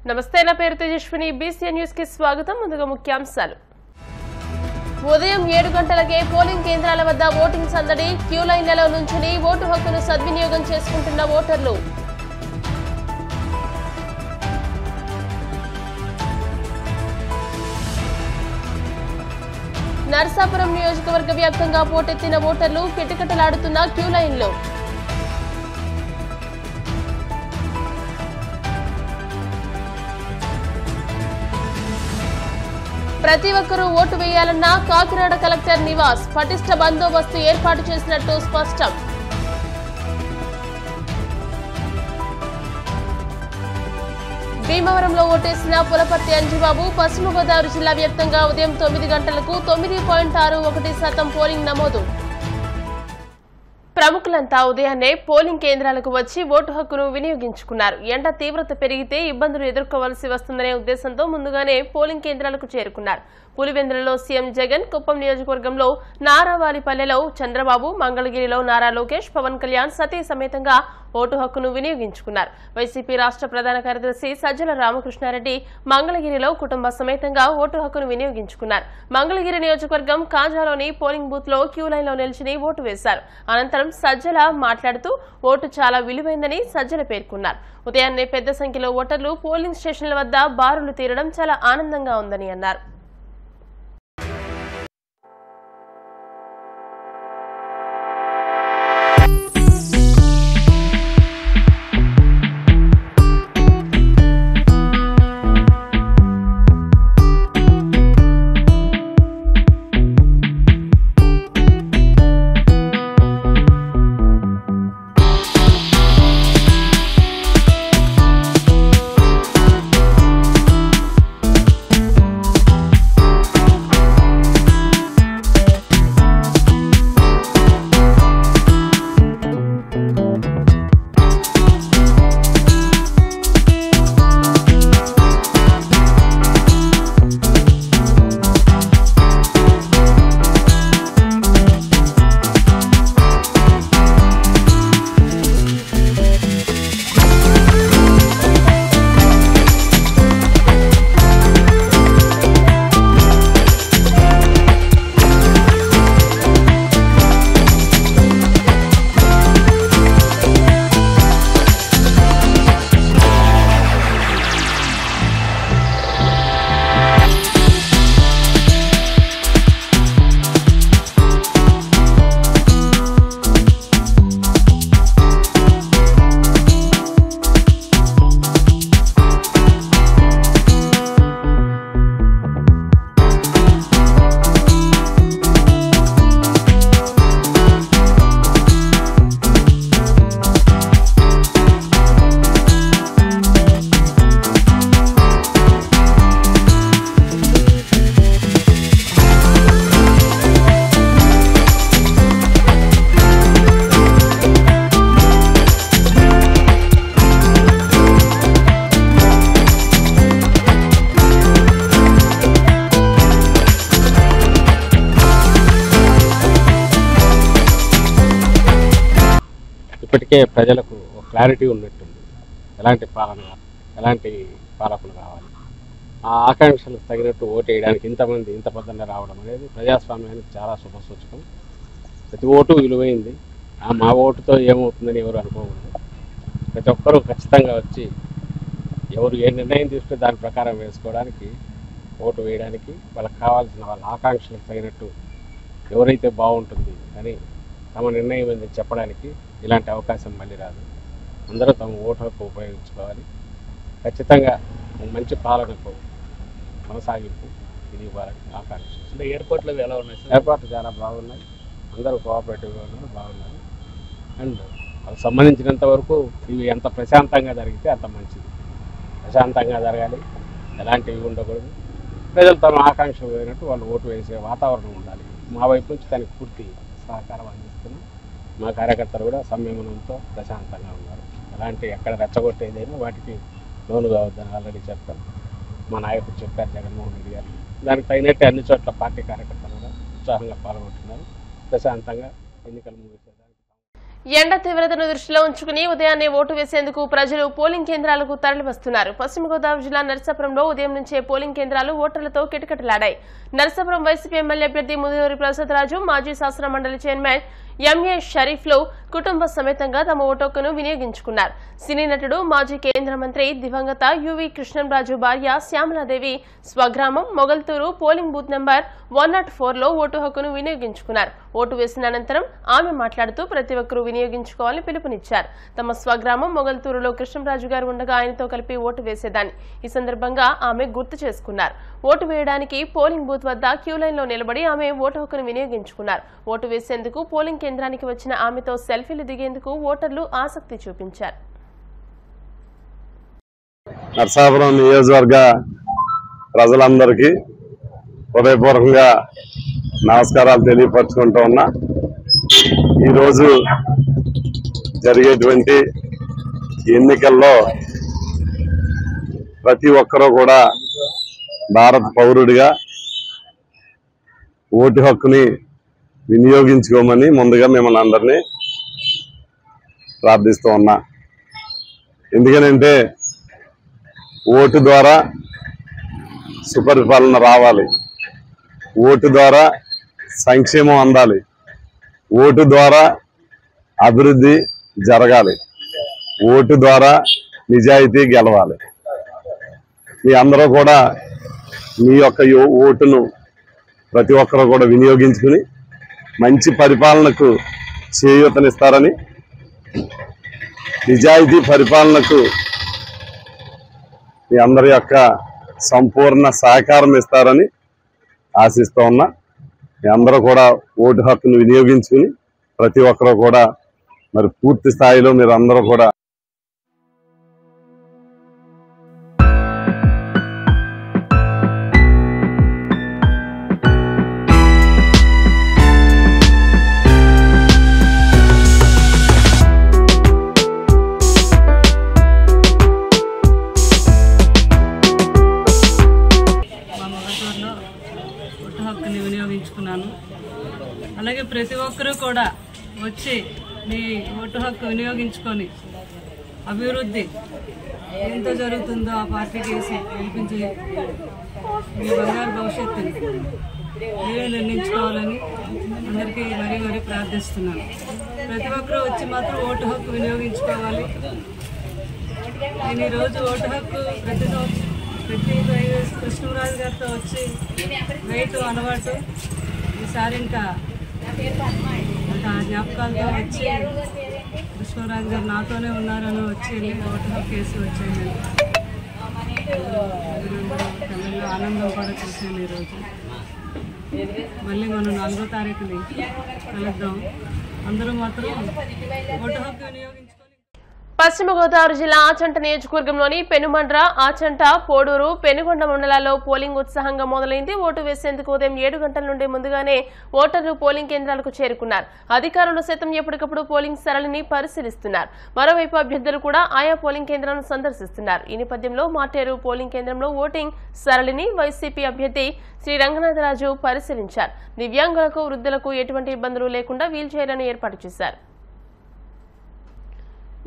నమస్తే, నా పేరు తేజస్విని. బీసీఎన్ న్యూస్ కి స్వాగతం. ముందుగా ముఖ్యాంశాలు. ఉదయం 7 గంటలకే పోలింగ్ కేంద్రాల వద్ద ఓటింగ్ సందడి. క్యూ లైన్లలో నుంచుని ఓటు హక్కును సద్వినియోగం చేసుకుంటున్న ఓటర్లు. నర్సాపురం నియోజకవర్గ వ్యాప్తంగా పోటెత్తిన ఓటర్లు. కిటకిటలాడుతున్న క్యూ లైన్లు. ప్రతి ఒక్కరూ ఓటు వేయాలన్న కాకినాడ కలెక్టర్ నివాస్. పటిష్ట బందోబస్తు ఏర్పాటు చేసినట్టు స్పష్టం. భీమవరంలో ఓటేసిన పులపర్తి అంజిబాబు. పశ్చిమ గోదావరి జిల్లా వ్యాప్తంగా ఉదయం 9 గంటలకు 9.61% పోలింగ్ నమోదు. ప్రముఖులంతా ఉదయాన్నే పోలింగ్ కేంద్రాలకు వచ్చి ఓటు హక్కును వినియోగించుకున్నారు. ఎండ తీవ్రత పెరిగితే ఇబ్బందులు ఎదుర్కోవాల్సి వస్తుందనే ఉద్దేశంతో ముందుగానే పోలింగ్ కేంద్రాలకు చేరుకున్నారు. పులివెందులలో సీఎం జగన్, కుప్పం నియోజకవర్గంలో నారావాలిపల్లెలో చంద్రబాబు, మంగళగిరిలో నారా లోకేష్, పవన్ కళ్యాణ్ సతీ సమేతంగా ఓటు హక్కును వినియోగించుకున్నారు. వైసీపీ రాష్ట్ర ప్రధాన కార్యదర్శి సజ్జల రామకృష్ణారెడ్డి మంగళగిరిలో కుటుంబ సమేతంగా ఓటు హక్కును వినియోగించుకున్నారు. మంగళగిరి నియోజకవర్గం కాజాలోని పోలింగ్ బూత్ లో క్యూ లైన్ లో నిలిచి ఓటు వేశారు. అనంతరం సజ్జల మాట్లాడుతూ ఓటు చాలా విలువైందని సజ్జల పేర్కొన్నారు. ఉదయాన్నే పెద్ద సంఖ్యలో ఓటర్లు పోలింగ్ స్టేషన్ల వద్ద బారులు తీరడం చాలా ఆనందంగా ఉందని అన్నారు. ఇప్పటికే ప్రజలకు ఒక క్లారిటీ ఉన్నట్టుంది. ఎలాంటి పాలకులు కావాలి, ఆ ఆకాంక్షలకు తగినట్టు ఓటు వేయడానికి ఇంతమంది ఇంత పొద్దున్న రావడం అనేది ప్రజాస్వామ్యానికి చాలా శుభసూచకం. ప్రతి ఓటు విలువైంది. మా ఓటుతో ఏమవుతుందని ఎవరు అనుకోకూడదు. ప్రతి ఒక్కరూ ఖచ్చితంగా వచ్చి ఎవరు ఏ నిర్ణయం తీసుకుని దాని ప్రకారం వేసుకోవడానికి, ఓటు వేయడానికి, వాళ్ళకి కావాల్సిన వాళ్ళ ఆకాంక్షలకు తగినట్టు ఎవరైతే బాగుంటుంది అని తమ నిర్ణయం ఏంది చెప్పడానికి ఇలాంటి అవకాశం మళ్ళీ రాదు. అందరూ తమ ఓటు హక్కు ఉపయోగించుకోవాలి. ఖచ్చితంగా మంచి పాలనకు కొనసాగింపు ఇది ఇవ్వాలని ఆకాంక్ష. అంటే ఏర్పాట్లు ఎలా ఉన్నాయి? ఏర్పాట్లు చాలా బాగున్నాయి. అందరూ కోఆపరేటివ్గా ఉన్నారు, బాగున్నారు. అండ్ వాళ్ళకి సంబంధించినంత వరకు ఇవి ఎంత ప్రశాంతంగా జరిగితే అంత మంచిది. ప్రశాంతంగా జరగాలి, ఎలాంటివి ఉండకూడదు. ప్రజలు తమ ఆకాంక్ష పోయినట్టు వాళ్ళు ఓటు వేసే వాతావరణం ఉండాలి. మా వైపు నుంచి దానికి పూర్తి సహకారం అందిస్తున్నాం. మా కార్యకర్తలు కూడా సంయమనంతో ప్రశాంతంగా ఉన్నారు. ఎలాంటి ఎక్కడ రెచ్చగొట్టేదైనా వాటికి లోను కావద్దని ఆల్రెడీ చెప్పారు. మా నాయకుడు చెప్పారు, జగన్మోహన్ రెడ్డి గారు. దానికి తగినట్టు అన్ని చోట్ల పార్టీ కార్యకర్తలు కూడా ఉత్సాహంగా పాల్గొంటున్నారు. ప్రశాంతంగా ఎన్నికలు ముగిసేదానికి ఎండ తీవ్రతను దృష్టిలో ఉంచుకుని ఉదయాన్నే ఓటు వేసేందుకు ప్రజలు పోలింగ్ కేంద్రాలకు తరలివస్తున్నారు. పశ్చిమ గోదావరి జిల్లా నరసాపురంలో ఉదయం నుంచే పోలింగ్ కేంద్రాలు ఓటర్లతో కిటకిటలాడాయి. నరసాపురం వైసీపీ ఎమ్మెల్యే అభ్యర్థి ముదినూరి ప్రసాద్ రాజు, మాజీ శాసన మండలి చైర్మన్ ఎంఏ షరీఫ్లు కుటుంబ సమేతంగా తమ ఓటు హక్కును వినియోగించుకున్నారు. సినీ నటుడు, మాజీ కేంద్ర మంత్రి దివంగత యువి కృష్ణంరాజు భార్య శ్యామలాదేవి స్వగ్రామం మొగల్తూరు పోలింగ్ బూత్ నెంబర్ 104లో ఓటు హక్కును వినియోగించుకున్నారు. ఓటు వేసిన అనంతరం ఆమె మాట్లాడుతూ ప్రతి ఒక్కరూ వినియోగించుకోవాలని పిలుపునిచ్చారు. తమ స్వగ్రామం మొగల్తూరులో కృష్ణంరాజు గారు ఉండగా ఆయనతో కలిపి ఓటు వేసేదాన్ని. ఈ సందర్భంగా ఆమె గుర్తు చేసుకున్నారు. ఓటు వేయడానికి పోలింగ్ బూత్ వద్ద క్యూ లైన్లో నిలబడి ఆమె ఓటు హక్కును వినియోగించుకున్నారు. ఓటు వేసేందుకు పోలింగ్ కేంద్రానికి వచ్చిన ఆమెతో సెల్ఫీలు దిగేందుకు ఓటర్లు ఆసక్తి చూపించారు. నరసాపురం నియోజకవర్గ ప్రజలందరికీ హృదయపూర్వకంగా నమస్కారాలు తెలియపరచుకుంటూ ఉన్నా. ఈరోజు జరిగేటువంటి ఎన్నికల్లో ప్రతి ఒక్కరూ కూడా భారత పౌరుడిగా ఓటు హక్కుని వినియోగించుకోమని ముందుగా మిమ్మల్ని అందరినీ ప్రార్థిస్తూ ఉన్నా. ఎందుకనంటే ఓటు ద్వారా సుపరిపాలన రావాలి, ఓటు ద్వారా సంక్షేమం అందాలి, ఓటు ద్వారా అభివృద్ధి జరగాలి, ఓటు ద్వారా నిజాయితీ గెలవాలి. మీ అందరూ కూడా మీ యొక్క ఓటును ప్రతి ఒక్కరూ కూడా వినియోగించుకుని మంచి పరిపాలనకు చేయూతనిస్తారని, నిజాయితీ పరిపాలనకు మీ అందరి యొక్క సంపూర్ణ సహకారం ఇస్తారని ఆశిస్తూ ఉన్నా. మీ అందరూ కూడా ఓటు హక్కును వినియోగించుకుని ప్రతి ఒక్కరూ కూడా మరి పూర్తి స్థాయిలో మీరు అందరూ కూడా వినియోగించుకున్నాను. అలాగే ప్రతి ఒక్కరూ కూడా వచ్చి మీ ఓటు హక్కు వినియోగించుకొని అభివృద్ధి ఎంత జరుగుతుందో ఆ పార్టీకి వేసి గెలిపించి మీ బంగారు భవిష్యత్తుని మీరే నిర్ణయించుకోవాలని అందరికీ మరీ మరీ ప్రార్థిస్తున్నాను. ప్రతి ఒక్కరూ వచ్చి మాత్రం ఓటు హక్కు వినియోగించుకోవాలి. నేను ఈరోజు ఓటు హక్కు ప్రతి కృష్ణరాజు గారితో వచ్చి రైతు అలవాటు ఈసారి ఇంకా జ్ఞాపకాలతో వచ్చి కృష్ణరాజు గారు నాతోనే ఉన్నారని వచ్చి ఓటు హక్కు వేసి వచ్చాను. తమిళలో ఆనందం కూడా చూసాను. ఈరోజు మళ్ళీ మనం 4వ తారీఖుని కలుద్దాం. అందరూ మాత్రం ఓటు హక్కు వినియోగించుకోవాలి. పశ్చిమ గోదావరి జిల్లా ఆచంట నియోజకవర్గంలోని పెనుమండ్ర, ఆచంట, పోడూరు, పెనుగొండ మండలాల్లో పోలింగ్ ఉత్సాహంగా మొదలైంది. ఓటు వేసేందుకు ఉదయం 7 గంటల నుండి ముందుగానే ఓటర్లు పోలింగ్ కేంద్రాలకు చేరుకున్నారు. అధికారులు సైతం ఎప్పటికప్పుడు పోలింగ్ సరళిని పరిశీలిస్తున్నారు. మరోవైపు అభ్యర్థులు కూడా ఆయా పోలింగ్ కేంద్రాలను సందర్శిస్తున్నారు. ఈ నేపథ్యంలో మాటేరు పోలింగ్ కేంద్రంలో ఓటింగ్ సరళిని వైసీపీ అభ్యర్థి శ్రీ రంగనాథరాజు పరిశీలించారు. దివ్యాంగులకు, వృద్ధులకు ఎటువంటి ఇబ్బందులు లేకుండా వీల్ చైర్లను ఏర్పాటు చేశారు.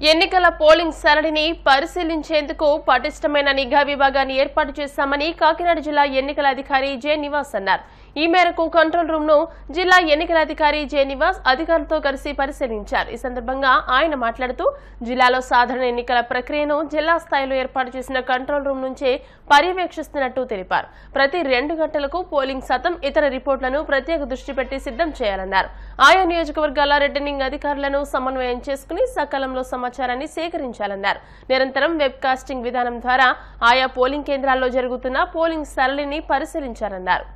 ఎన్నికల పోలింగ్ సరళిని పరిశీలించేందుకు పటిష్టమైన నిఘా విభాగాన్ని ఏర్పాటు చేశామని కాకినాడ జిల్లా ఎన్నికల అధికారి జె నివాస్ అన్నారు. ఈ మేరకు కంట్రోల్ రూమ్ ను జిల్లా ఎన్నికల అధికారి జె నివాస్ అధికారులతో కలిసి పరిశీలించారు. ఈ సందర్భంగా ఆయన మాట్లాడుతూ జిల్లాలో సాధారణ ఎన్నికల ప్రక్రియను జిల్లా స్థాయిలో ఏర్పాటు చేసిన కంట్రోల్ రూమ్ నుంచే పర్యవేక్షిస్తున్నట్టు తెలిపారు. ప్రతి 2 గంటలకు పోలింగ్ శాతం, ఇతర రిపోర్టులను ప్రత్యేక దృష్టి పెట్టి సిద్ధం చేయాలన్నారు. ఆయా నియోజకవర్గాల రిటర్నింగ్ అధికారులను సమన్వయం చేసుకుని సకాలంలో సమాచారాన్ని సేకరించాలన్నారు. నిరంతరం వెబ్ కాస్టింగ్ విధానం ద్వారా ఆయా పోలింగ్ కేంద్రాల్లో జరుగుతున్న పోలింగ్ సరళిని పరిశీలించాలన్నారు.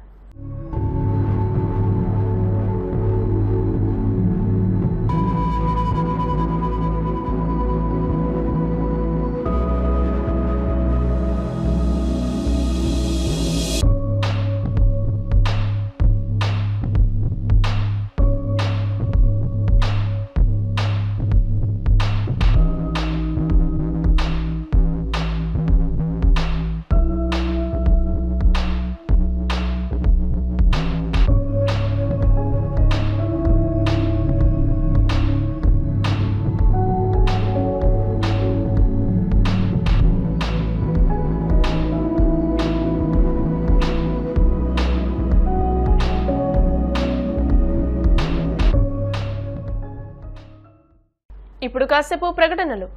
ఇప్పుడు కాసేపు ప్రకటనలు.